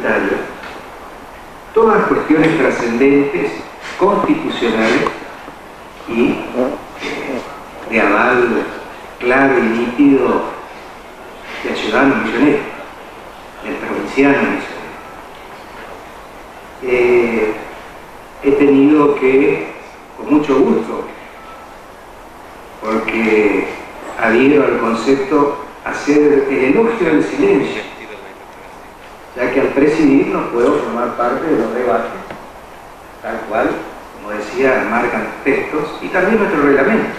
comentarios, todas cuestiones trascendentes, constitucionales y de aval claro y nítido del ciudadano misionero, del provinciano misionero. He tenido que, con mucho gusto, porque adhiero al concepto, hacer el elogio del silencio, ya que al presidir no puedo formar parte de los debates, tal cual, como decía, marcan los textos y también nuestro reglamento.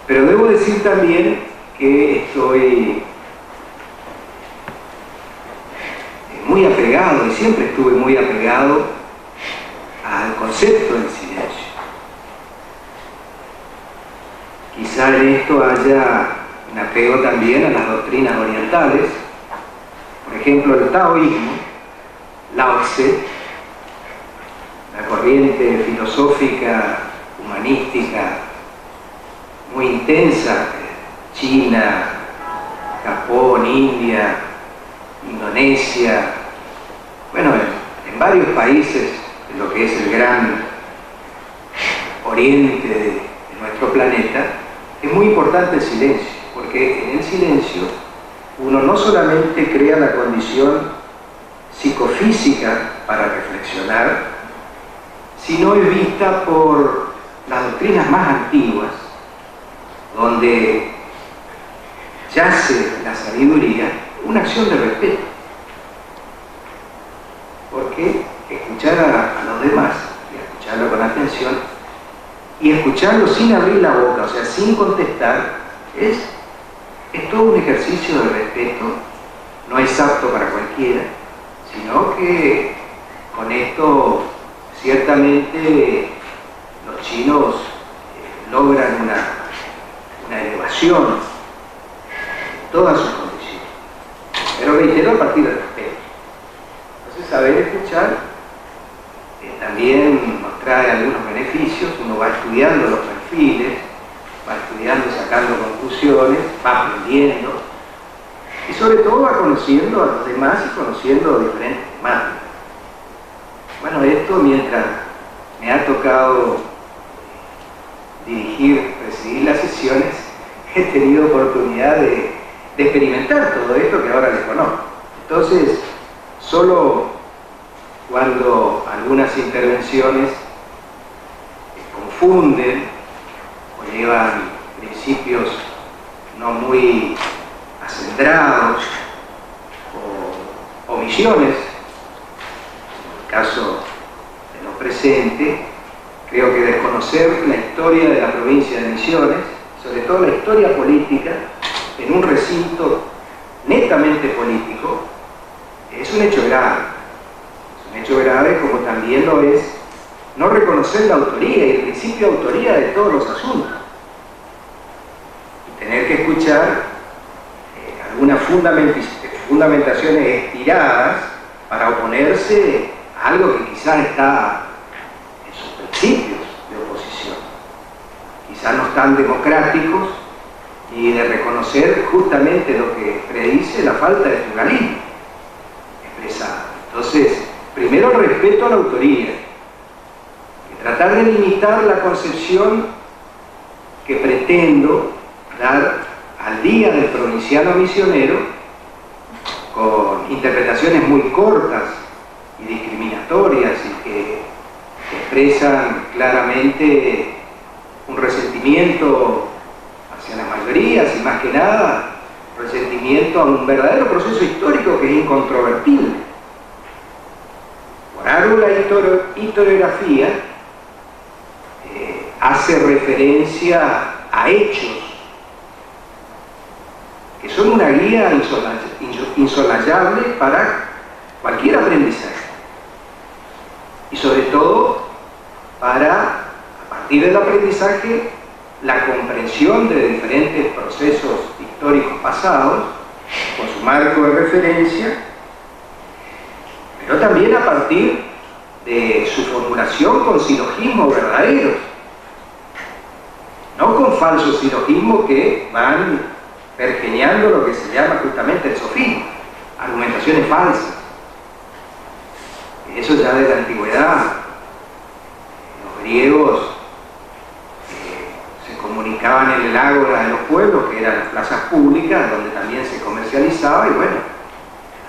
Pero debo decir también que estoy muy apegado, y siempre estuve muy apegado al concepto del silencio. Quizá en esto haya un apego también a las doctrinas orientales, por ejemplo el taoísmo, Lao Tse, la corriente filosófica, humanística, muy intensa, China, Japón, India, Indonesia, bueno, en varios países de lo que es el gran oriente de nuestro planeta, es muy importante el silencio, porque en el silencio uno no solamente crea la condición psicofísica para reflexionar, sino es vista por las doctrinas más antiguas, donde yace la sabiduría, una acción de respeto. Porque escuchar a los demás, y escucharlo con atención, y escucharlo sin abrir la boca, o sea, sin contestar, es todo un ejercicio de respeto, no es apto para cualquiera, sino que con esto ciertamente los chinos logran una elevación en todas sus condiciones, pero reitero, a partir del respeto. Entonces, saber escuchar también nos trae algunos beneficios. Uno va estudiando los perfiles, va estudiando, sacando conclusiones, va aprendiendo y sobre todo va conociendo a los demás y conociendo diferentes temáticas. Bueno, esto mientras me ha tocado presidir las sesiones, he tenido oportunidad de experimentar todo esto que ahora les conozco. Entonces, solo cuando algunas intervenciones confunden o llevan principios no muy acendrados o omisiones, en el caso de lo presente, creo que desconocer la historia de la provincia de Misiones, sobre todo la historia política, en un recinto netamente político, es un hecho grave. Es un hecho grave, como también lo es no reconocer la autoría y el principio de autoría de todos los asuntos. Y tener que escuchar algunas fundamentaciones estiradas para oponerse a algo que quizás está en sus principios de oposición. Quizás no están democráticos y de reconocer justamente lo que predice la falta de pluralismo expresado. Entonces, primero el respeto a la autoría, y tratar de limitar la concepción que pretendo dar al día del provinciano misionero con interpretaciones muy cortas y discriminatorias y que expresan claramente un resentimiento hacia las mayorías y más que nada resentimiento a un verdadero proceso histórico que es incontrovertible. Por algo la historiografía hace referencia a hechos que son una guía insolayable para cualquier aprendizaje y sobre todo para, a partir del aprendizaje, la comprensión de diferentes procesos históricos pasados con su marco de referencia, pero también a partir de su formulación con silogismos verdaderos, no con falsos silogismos que van pergeñando lo que se llama justamente el sofismo, comunicaciones falsas. Eso ya de la antigüedad. Los griegos se comunicaban en el ágora de los pueblos, que eran las plazas públicas, donde también se comercializaba, y bueno,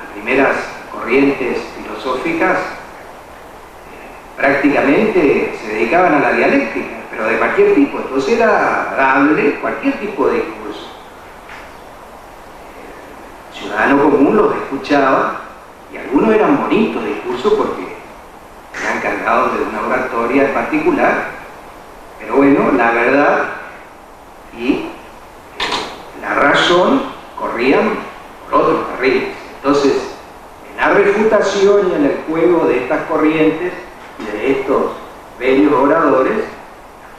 las primeras corrientes filosóficas prácticamente se dedicaban a la dialéctica, pero de cualquier tipo. Entonces era dable cualquier tipo de discurso. El ciudadano común los escuchaba, y algunos eran bonitos discursos porque eran cargados de una oratoria en particular, pero bueno, la verdad y la razón corrían por otros carriles. Entonces, en la refutación y en el juego de estas corrientes y de estos bellos oradores,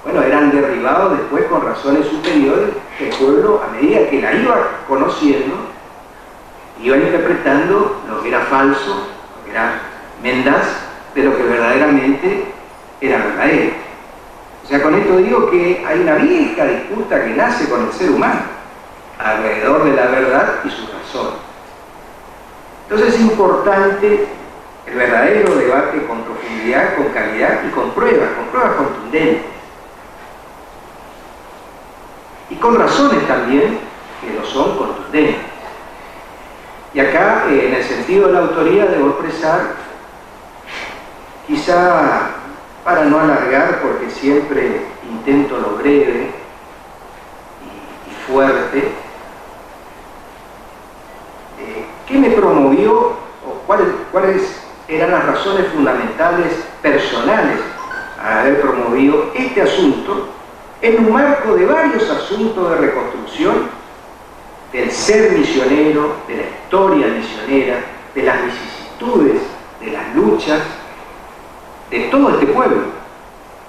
bueno, eran derribados después con razones superiores que el pueblo, a medida que la iba conociendo, iba interpretando lo que era falso, lo que era mendaz, de lo que verdaderamente era verdadero. O sea, con esto digo que hay una vieja disputa que nace con el ser humano alrededor de la verdad y su razón. Entonces es importante el verdadero debate con profundidad, con calidad y con pruebas contundentes. Y con razones también que lo son contundentes. Y acá, en el sentido de la autoría, debo expresar, quizá para no alargar, porque siempre intento lo breve y fuerte, ¿qué me promovió o cuáles eran las razones fundamentales personales a haber promovido este asunto en un marco de varios asuntos de reconstrucción del ser misionero, de la historia misionera, de las vicisitudes, de las luchas de todo este pueblo,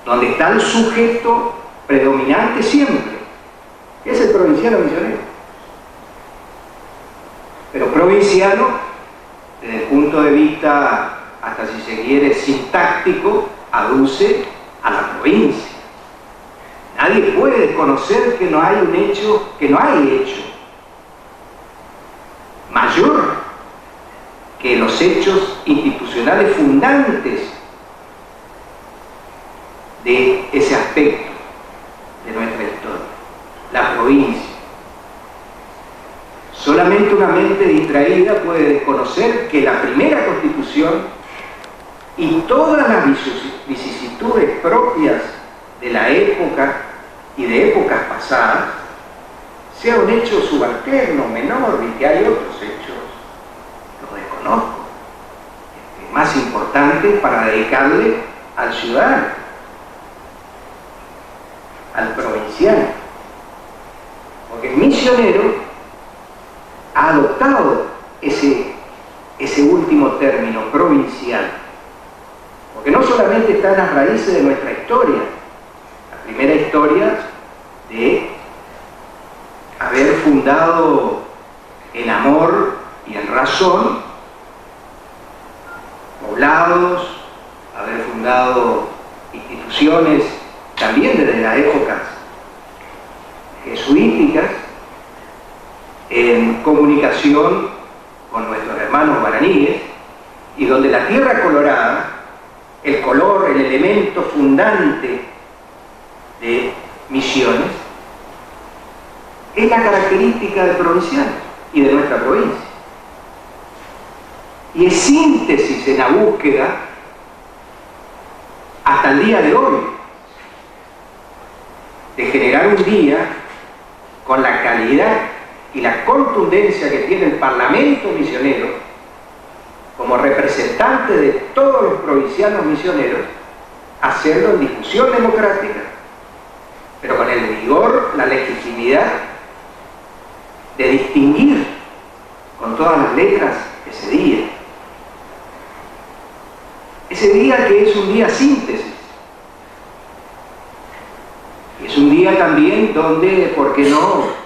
donde está el sujeto predominante siempre, que es el provinciano misionero. Pero provinciano desde el punto de vista, hasta si se quiere, sintáctico, aduce a la provincia. Nadie puede desconocer que no hay un hecho, que no hay hecho mayor que los hechos institucionales fundantes de ese aspecto de nuestra historia, la provincia. Solamente una mente distraída puede desconocer que la primera Constitución y todas las vicisitudes propias de la época y de épocas pasadas sea un hecho subalterno, menor, y que hay otros hechos, los desconozco, más importantes para dedicarle al ciudadano, al provinciano. Porque el misionero ha adoptado ese último término, provincial, porque no solamente está en las raíces de nuestra historia, la primera historia de haber fundado en amor y en razón poblados, haber fundado instituciones también desde las épocas jesuíticas, en comunicación con nuestros hermanos guaraníes, y donde la tierra colorada, el color, el elemento fundante de Misiones, es la característica del provinciano y de nuestra provincia. Y es síntesis en la búsqueda hasta el día de hoy de generar un día con la calidad y la contundencia que tiene el Parlamento misionero como representante de todos los provincianos misioneros, hacerlo en discusión democrática, pero con el vigor, la legitimidad de distinguir con todas las letras ese día. Ese día que es un día síntesis. Es un día también donde, ¿por qué no?,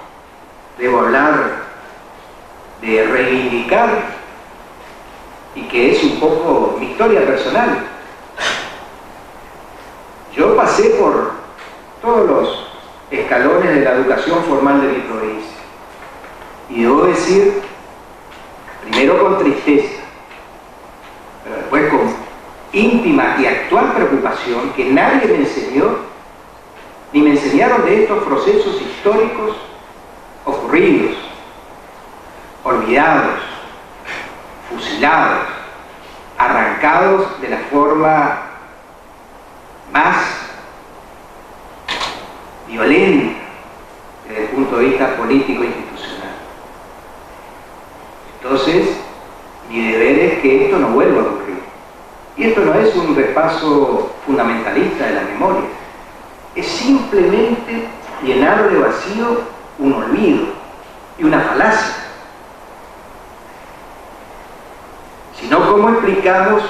debo hablar de reivindicar, y que es un poco mi historia personal. Yo pasé por todos los escalones de la educación formal de mi provincia, y debo decir primero con tristeza, pero después con íntima y actual preocupación, que nadie me enseñó, ni me enseñaron de estos procesos históricos ocurridos, olvidados, fusilados, arrancados de la forma más violenta desde el punto de vista político e institucional. Entonces, mi deber es que esto no vuelva a ocurrir. Y esto no es un repaso fundamentalista de la memoria, es simplemente llenar de vacío un olvido y una falacia. Sino, ¿cómo explicamos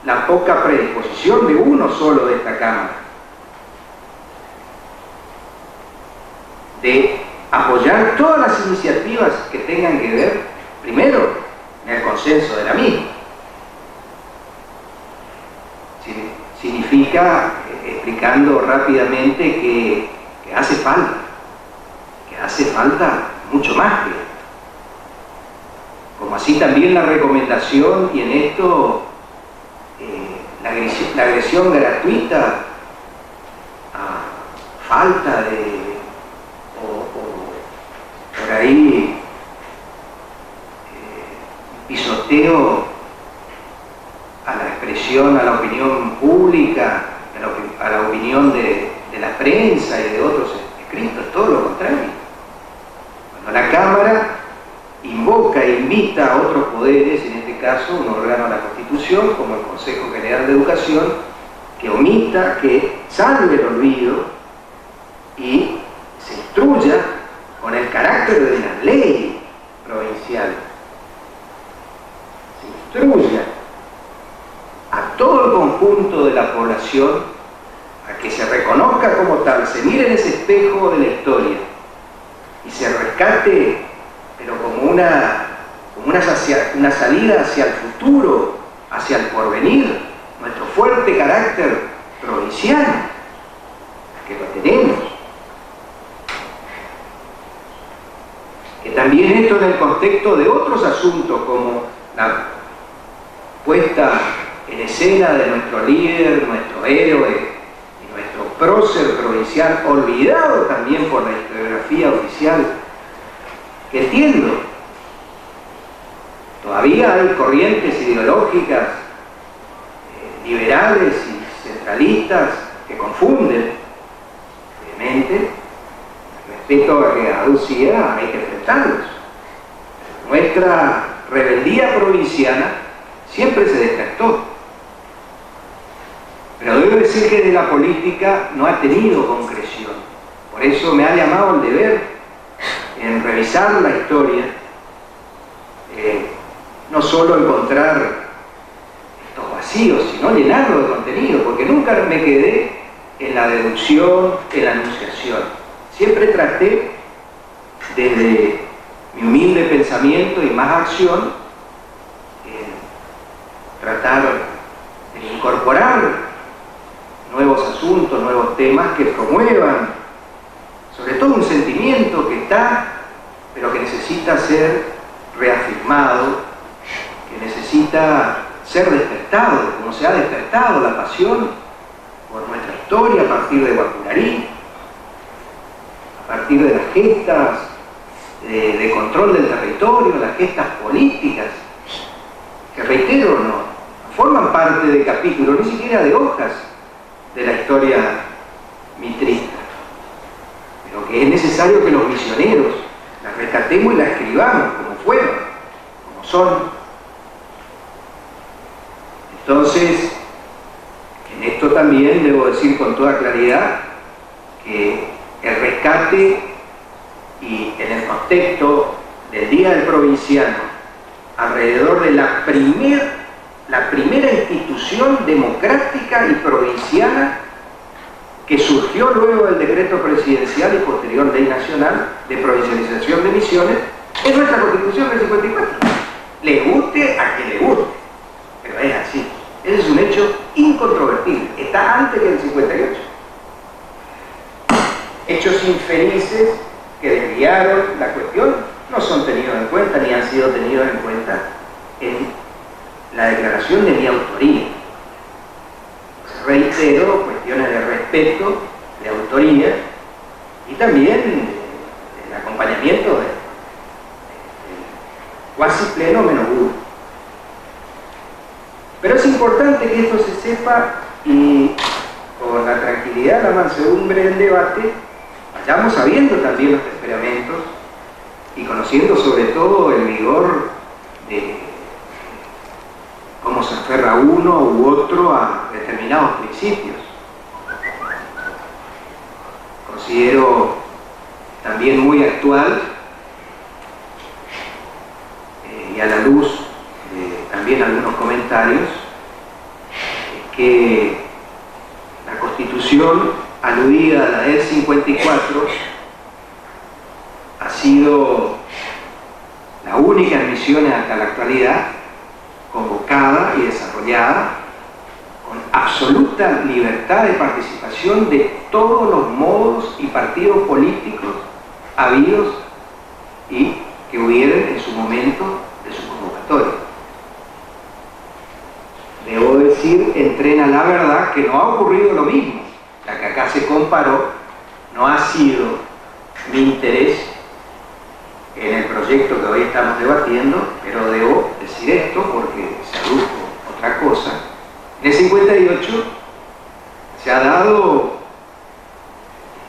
la poca predisposición de uno solo de esta Cámara de apoyar todas las iniciativas que tengan que ver, primero, en el consenso de la misma? Significa, explicando rápidamente, que hace falta mucho más que esto. Como así también la recomendación, y en esto la agresión gratuita a falta de, o por ahí pisoteo a la expresión, a la opinión pública, a la opinión de la prensa y de otros escritos, todo lo contrario. Cuando la Cámara invoca e invita a otros poderes, en este caso un órgano de la Constitución, como el Consejo General de Educación, que omita, que salve el olvido y se instruya con el carácter de una ley provincial, se instruya a todo el conjunto de la población a que se reconozca como tal, se mire en ese espejo de la historia y se rescate, pero como una salida hacia el futuro, hacia el porvenir, nuestro fuerte carácter provincial, que lo tenemos. Que también esto en el contexto de otros asuntos, como la puesta en escena de nuestro líder, nuestro héroe y nuestro prócer provincial, olvidado también por la historiografía oficial, que entiendo, todavía hay corrientes ideológicas liberales y centralistas que confunden, obviamente, respeto a que a Lucía hay que enfrentarlos. Nuestra rebeldía provinciana siempre se despertó, pero debo decir que de la política no ha tenido concreción. Por eso me ha llamado el deber en revisar la historia, no solo encontrar estos vacíos, sino llenarlo de contenido, porque nunca me quedé en la deducción, en la enunciación. Siempre traté, desde mi humilde pensamiento y más acción, tratar de incorporar nuevos asuntos, nuevos temas que promuevan sobre todo un sentimiento que está, pero que necesita ser reafirmado, que necesita ser despertado, como se ha despertado la pasión por nuestra historia a partir de Guacurarí, a partir de las gestas de control del territorio, las gestas políticas, que reitero, no forman parte de capítulos, ni siquiera de hojas de la historia mitrista, pero que es necesario que los misioneros las rescatemos y las escribamos como fueron, como son. Entonces, en esto también debo decir con toda claridad que el rescate, y en el contexto del Día del Provinciano, alrededor de la primera institución democrática y provinciana que surgió luego del decreto presidencial y posterior ley nacional de provincialización de Misiones, es nuestra Constitución del 54. Le guste a quien le guste, pero es así. Ese es un hecho incontrovertible. Está antes que el 58. Hechos infelices que desviaron la cuestión no son tenidos en cuenta ni han sido tenidos en cuenta cuenta en la declaración de mi autoría. Reitero cuestiones de respeto, de autoría y también el acompañamiento del cuasi pleno menos uno. Pero es importante que esto se sepa y con la tranquilidad, la mansedumbre del debate, vayamos sabiendo también los temperamentos y conociendo sobre todo el vigor de cómo se aferra uno u otro a determinados principios. Considero también muy actual y a la luz de también algunos comentarios que la Constitución aludida a la del 54 ha sido la única en misiones hasta la actualidad convocada y desarrollada con absoluta libertad de participación de todos los modos y partidos políticos habidos y que hubieran en su momento de su convocatoria. Debo decir, entrena la verdad, que no ha ocurrido lo mismo. La que acá se comparó no ha sido mi interés en el proyecto que hoy estamos debatiendo, pero debo decir esto porque se adujo otra cosa. En el 58 se ha dado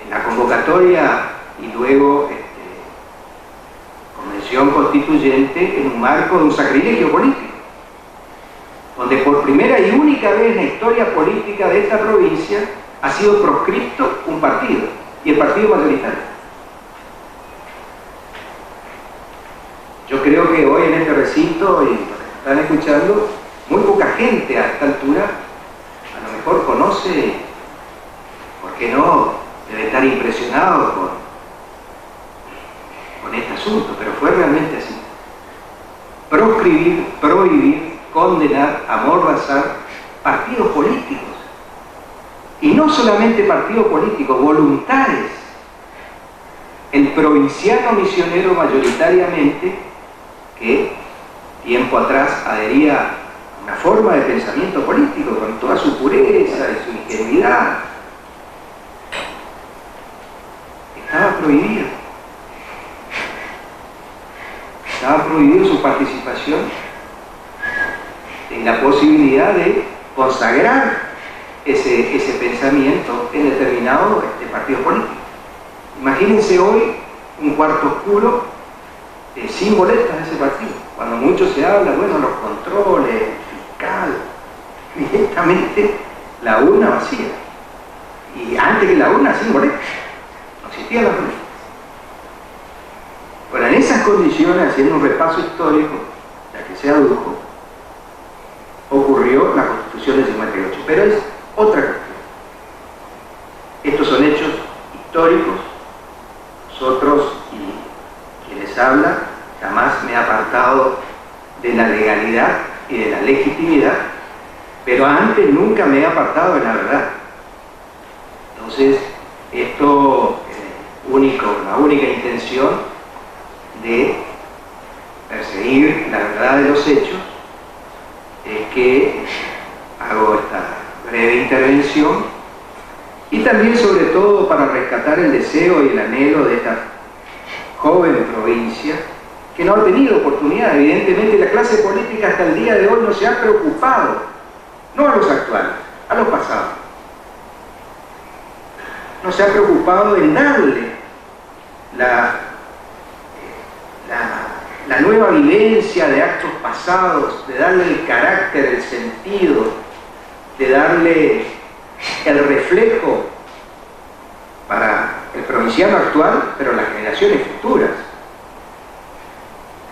en la convocatoria y luego convención constituyente en un marco de un sacrilegio político, donde por primera y única vez en la historia política de esta provincia ha sido proscripto un partido, y el partido mayoritario. Yo creo que hoy en este recinto, y los que están escuchando, muy poca gente a esta altura a lo mejor conoce, ¿por qué no? Debe estar impresionado con este asunto, pero fue realmente así. Proscribir, prohibir, condenar, amordazar partidos políticos. Y no solamente partidos políticos, voluntades. El provinciano misionero mayoritariamente, que tiempo atrás adhería a una forma de pensamiento político con toda su pureza y su ingenuidad, estaba prohibido. Estaba prohibido su participación en la posibilidad de consagrar ese pensamiento en determinado partido político. Imagínense hoy un cuarto oscuro sin boletas de ese partido. Cuando mucho se habla, bueno, los controles, fiscal, directamente la urna vacía. Y antes que la urna, sin boletas. No existían las boletas. Bueno, en esas condiciones, haciendo un repaso histórico, ya que se adujo, ocurrió la Constitución del 58. Pero es otra cuestión. Estos son hechos históricos. Nosotros, y quien les habla, jamás me he apartado de la legalidad y de la legitimidad, pero antes nunca me he apartado de la verdad. Entonces, esto la única intención de perseguir la verdad de los hechos es que hago esta breve intervención, y también sobre todo para rescatar el deseo y el anhelo de esta joven provincia que no ha tenido oportunidad. Evidentemente la clase política hasta el día de hoy no se ha preocupado, no a los actuales, a los pasados. No se ha preocupado en darle la nueva vivencia de actos pasados, de darle el carácter, el sentido, de darle el reflejo para el provinciano actual, pero las generaciones futuras,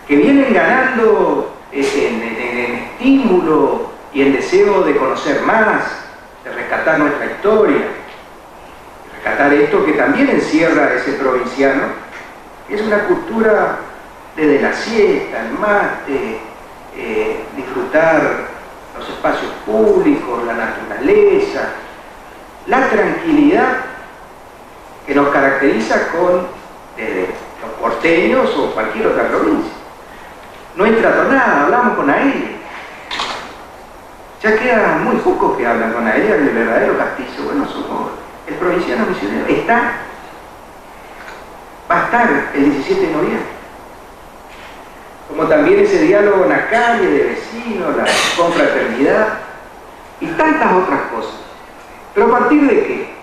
que vienen ganando en estímulo y en deseo de conocer más, de rescatar nuestra historia, de rescatar esto que también encierra ese provinciano, que es una cultura desde la siesta, el mate, disfrutar los espacios públicos, la naturaleza, la tranquilidad que nos caracteriza con los porteños o cualquier otra provincia. nuestra tonada, hablamos con Aelia. Ya quedan muy pocos que hablan con Aelia del verdadero castizo. Bueno, somos el provinciano misionero. Va a estar el 17 de noviembre. Como también ese diálogo en la calle de vecinos, la confraternidad y tantas otras cosas. ¿Pero a partir de qué?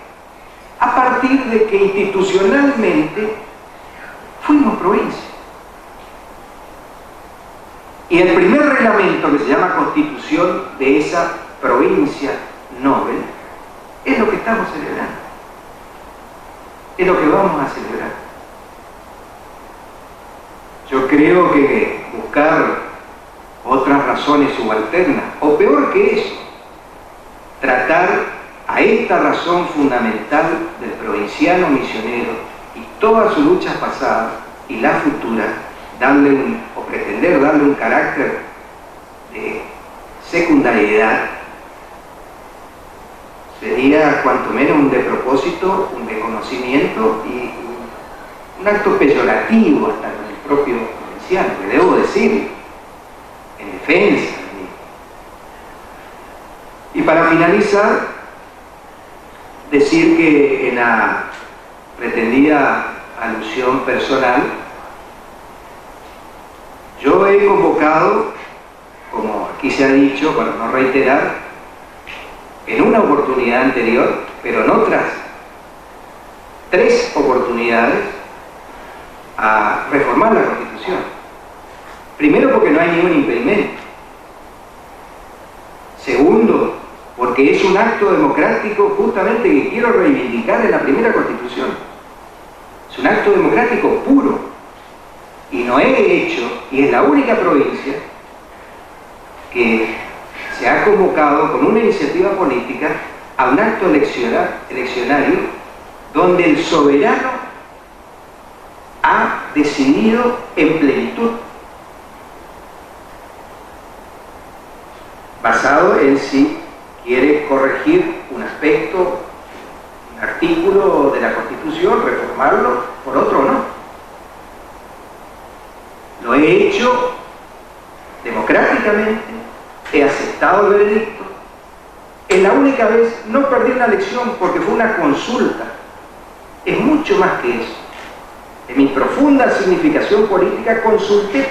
A partir de que institucionalmente fuimos provincia. Y el primer reglamento, que se llama Constitución de esa provincia noble, es lo que estamos celebrando. Es lo que vamos a celebrar. Yo creo que buscar otras razones subalternas, o peor que eso, tratar a esta razón fundamental del provinciano misionero y todas sus luchas pasadas y la futura, o pretender darle un carácter de secundariedad, sería cuanto menos un despropósito, un desconocimiento y un acto peyorativo hasta con el propio provinciano, que debo decir, en defensa. Y para finalizar, decir que en la pretendida alusión personal, yo he convocado, como aquí se ha dicho, para no reiterar, en una oportunidad anterior, pero en otras 3 oportunidades, a reformar la Constitución. Primero, porque no hay ningún impedimento. Segundo, porque es un acto democrático justamente que quiero reivindicar en la primera Constitución. Es un acto democrático puro. Y no he hecho, y es la única provincia que se ha convocado con una iniciativa política a un acto eleccionario donde el soberano ha decidido en plenitud, basado en si quiere corregir un aspecto, un artículo de la Constitución, reformarlo, por otro o no. Lo he hecho democráticamente, he aceptado el veredicto. Es la única vez, no perdí una elección porque fue una consulta. Es mucho más que eso. En mi profunda significación política consulté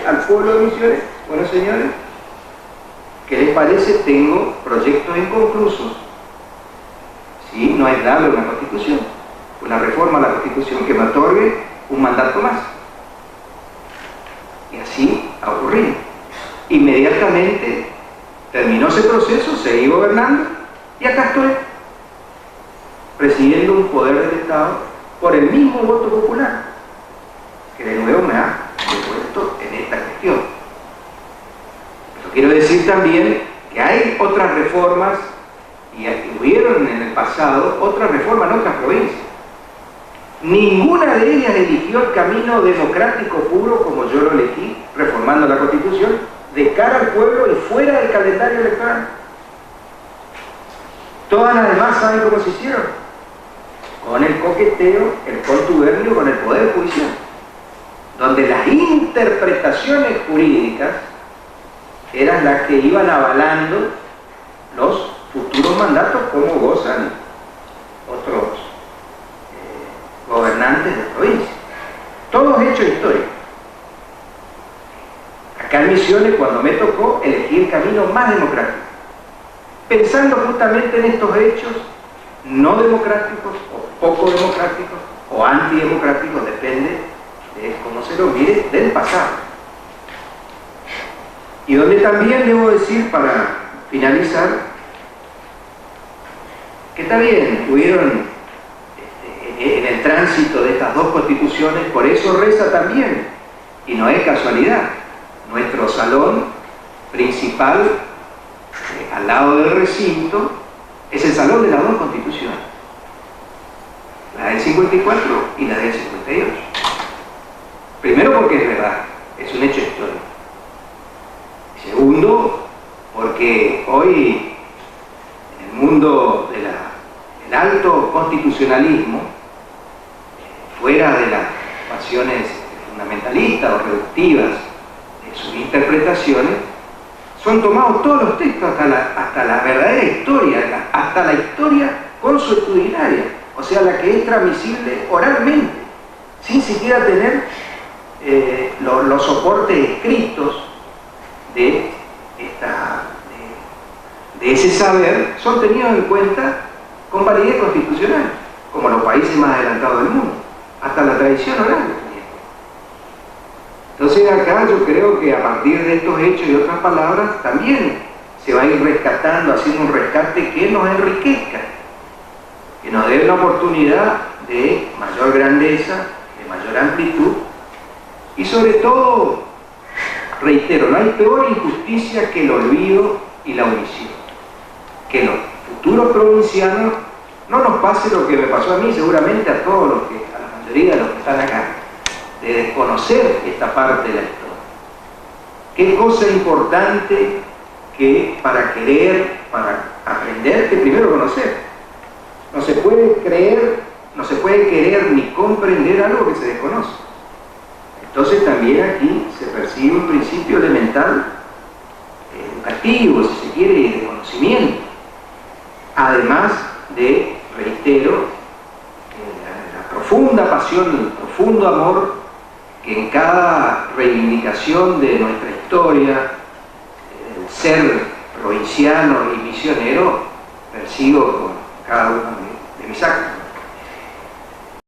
al pueblo de Misiones. Bueno, señores, ¿qué les parece? Tengo proyectos inconclusos. Sí, no es darle una constitución, una reforma a la Constitución que me otorgue un mandato más. Y así ha ocurrido. Inmediatamente terminó ese proceso, seguí gobernando y acá estoy, presidiendo un poder del Estado por el mismo voto popular, que de nuevo me ha depuesto en esta cuestión. Pero quiero decir también que hay otras reformas, y hubieron en el pasado otras reformas en otras provincias. Ninguna de ellas eligió el camino democrático puro como yo lo elegí, reformando la Constitución, de cara al pueblo y fuera del calendario electoral. Todas las demás, ¿saben cómo se hicieron? Con el coqueteo, el contubernio con el Poder Judicial, donde las interpretaciones jurídicas eran las que iban avalando los futuros mandatos como gozan otros gobernantes de provincia. Todos hechos históricos. Acá en Misiones, cuando me tocó, elegí el camino más democrático, pensando justamente en estos hechos no democráticos, o poco democráticos, o antidemocráticos, depende de cómo se lo mire, del pasado. Y donde también debo decir, para finalizar, que está bien, hubieron en el tránsito de estas 2 constituciones, por eso reza también, y no es casualidad, nuestro salón principal, al lado del recinto, es el salón de las 2 constituciones, la del 54 y la del 58. Primero porque es verdad, es un hecho histórico. Y segundo, porque hoy, en el mundo del alto constitucionalismo, fuera de las pasiones fundamentalistas o reductivas interpretaciones, son tomados todos los textos, hasta la verdadera historia, hasta la historia consuetudinaria, o sea, la que es transmisible oralmente, sin siquiera tener los soportes escritos de ese saber, son tenidos en cuenta con validez constitucional, como los países más adelantados del mundo, hasta la tradición oral. Entonces acá yo creo que a partir de estos hechos y otras palabras también se va a ir rescatando, haciendo un rescate que nos enriquezca, que nos dé una oportunidad de mayor grandeza, de mayor amplitud, y sobre todo, reitero, no hay peor injusticia que el olvido y la omisión. Que los futuros provincianos no nos pase lo que me pasó a mí, seguramente a la mayoría de los que están acá, de desconocer esta parte de la historia. Qué cosa importante que para querer, para aprender, que primero conocer. No se puede creer, no se puede querer ni comprender algo que se desconoce. Entonces también aquí se percibe un principio elemental, educativo, si se quiere, y de conocimiento. Además de, reitero, la profunda pasión, el profundo amor que en cada reivindicación de nuestra historia, el ser provinciano y misionero, persigo con cada uno de mis actos.